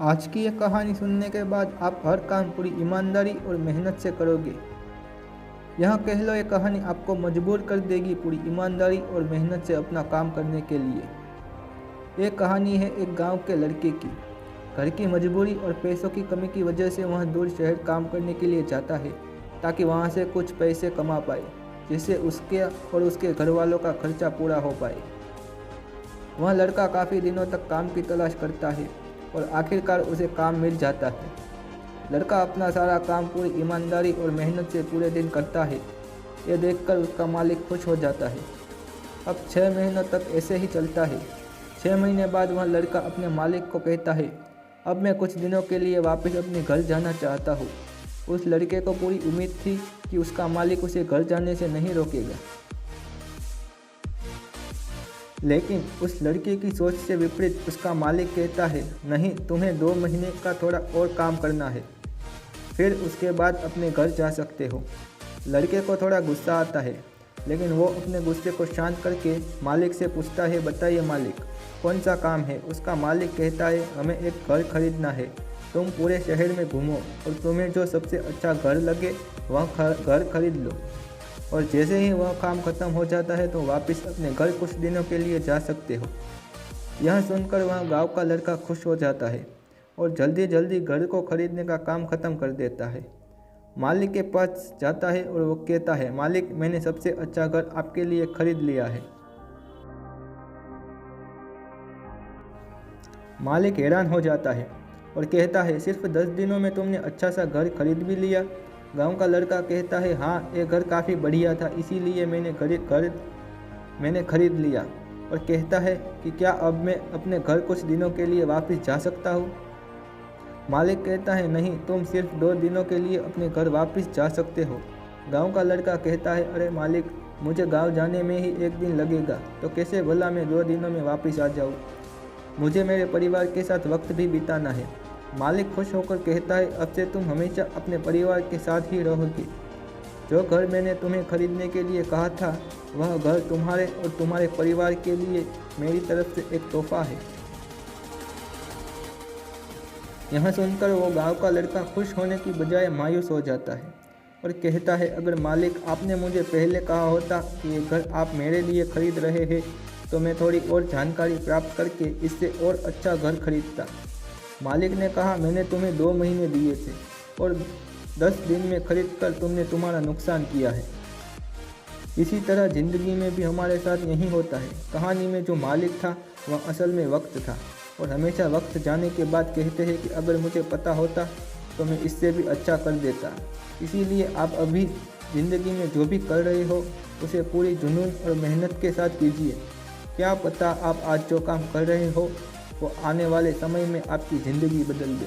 आज की यह कहानी सुनने के बाद आप हर काम पूरी ईमानदारी और मेहनत से करोगे। यह कह लो, ये कहानी आपको मजबूर कर देगी पूरी ईमानदारी और मेहनत से अपना काम करने के लिए। ये कहानी है एक गांव के लड़के की। घर की मजबूरी और पैसों की कमी की वजह से वह दूर शहर काम करने के लिए जाता है ताकि वहां से कुछ पैसे कमा पाए, जिससे उसके और उसके घर वालों का खर्चा पूरा हो पाए। वह लड़का काफ़ी दिनों तक काम की तलाश करता है और आखिरकार उसे काम मिल जाता है। लड़का अपना सारा काम पूरी ईमानदारी और मेहनत से पूरे दिन करता है। यह देखकर उसका मालिक खुश हो जाता है। अब 6 महीनों तक ऐसे ही चलता है। 6 महीने बाद वह लड़का अपने मालिक को कहता है, अब मैं कुछ दिनों के लिए वापस अपने घर जाना चाहता हूँ। उस लड़के को पूरी उम्मीद थी कि उसका मालिक उसे घर जाने से नहीं रोकेगा, लेकिन उस लड़के की सोच से विपरीत उसका मालिक कहता है, नहीं, तुम्हें 2 महीने का थोड़ा और काम करना है, फिर उसके बाद अपने घर जा सकते हो। लड़के को थोड़ा गुस्सा आता है, लेकिन वो अपने गुस्से को शांत करके मालिक से पूछता है, बताइए मालिक, कौन सा काम है। उसका मालिक कहता है, हमें एक घर खरीदना है। तुम पूरे शहर में घूमो और तुम्हें जो सबसे अच्छा घर लगे वह घर खरीद लो, और जैसे ही वह काम खत्म हो जाता है तो वापस अपने घर कुछ दिनों के लिए जा सकते हो। यह सुनकर वह गांव का लड़का खुश हो जाता है और जल्दी जल्दी घर को खरीदने का काम खत्म कर देता है। मालिक के पास जाता है और वो कहता है, मालिक, मैंने सबसे अच्छा घर आपके लिए खरीद लिया है। मालिक हैरान हो जाता है और कहता है, सिर्फ 10 दिनों में तुमने अच्छा सा घर खरीद भी लिया। गांव का लड़का कहता है, हाँ, ये घर काफ़ी बढ़िया था, इसीलिए मैंने खरीद लिया। और कहता है कि क्या अब मैं अपने घर कुछ दिनों के लिए वापस जा सकता हूँ। मालिक कहता है, नहीं, तुम सिर्फ 2 दिनों के लिए अपने घर वापस जा सकते हो। गांव का लड़का कहता है, अरे मालिक, मुझे गांव जाने में ही 1 दिन लगेगा, तो कैसे भला मैं 2 दिनों में वापस आ जाऊँ। मुझे मेरे परिवार के साथ वक्त भी बिताना है। मालिक खुश होकर कहता है, अब से तुम हमेशा अपने परिवार के साथ ही रहोगे। जो घर मैंने तुम्हें खरीदने के लिए कहा था, वह घर तुम्हारे और तुम्हारे परिवार के लिए मेरी तरफ से एक तोहफा है। यह सुनकर वो गांव का लड़का खुश होने की बजाय मायूस हो जाता है और कहता है, अगर मालिक, आपने मुझे पहले कहा होता कि ये घर आप मेरे लिए खरीद रहे हैं, तो मैं थोड़ी और जानकारी प्राप्त करके इससे और अच्छा घर खरीदता। मालिक ने कहा, मैंने तुम्हें 2 महीने दिए थे और 10 दिन में खरीद कर तुमने तुम्हारा नुकसान किया है। इसी तरह ज़िंदगी में भी हमारे साथ यही होता है। कहानी में जो मालिक था वह असल में वक्त था, और हमेशा वक्त जाने के बाद कहते हैं कि अगर मुझे पता होता तो मैं इससे भी अच्छा कर देता। इसीलिए आप अभी ज़िंदगी में जो भी कर रहे हो उसे पूरी जुनून और मेहनत के साथ कीजिए। क्या पता आप आज जो काम कर रहे हो वो आने वाले समय में आपकी ज़िंदगी बदल दे।